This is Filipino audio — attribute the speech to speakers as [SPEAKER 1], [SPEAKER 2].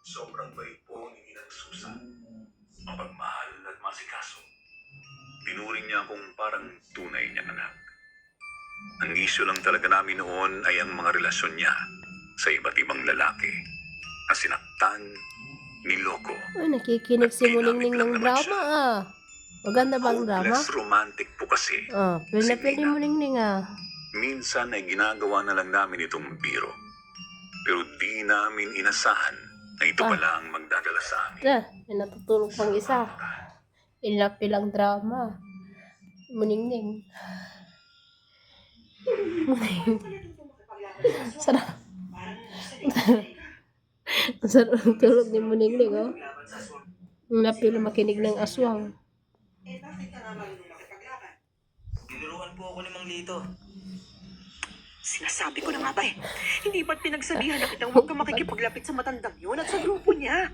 [SPEAKER 1] Sobrang bait po ni Inang Susan. Mapagmahal at masikaso. Tinuring niya akong parang tunay niyang anak. Ang isyo lang talaga namin noon ay ang mga relasyon niya sa iba't ibang lalaki na sinaktan, niloko.
[SPEAKER 2] Ay, nakikinig si Muningning ng drama ah. Maganda bang drama?
[SPEAKER 1] Hopeless romantic po kasi.
[SPEAKER 2] Pwede na
[SPEAKER 1] Si
[SPEAKER 2] pwede
[SPEAKER 1] Nina.
[SPEAKER 2] Muningning ah.
[SPEAKER 1] Minsan ay ginagawa na lang namin itong biro. Pero di namin inasahan na ito pala ang magdadala sa amin.
[SPEAKER 2] May natutulog pang isa. Ilang drama. Muningning. Muningning. Sarap. Ang sarap ng tulog ni Muningning oh. Napila makinig ng aswang.
[SPEAKER 3] Tinuruan po ako ni Mang Lito.
[SPEAKER 4] Sinasabi ko na nga ba eh. Hindi ba't pinagsabihan na kitang huwag ka makikipaglapit sa matandang yun at sa grupo niya?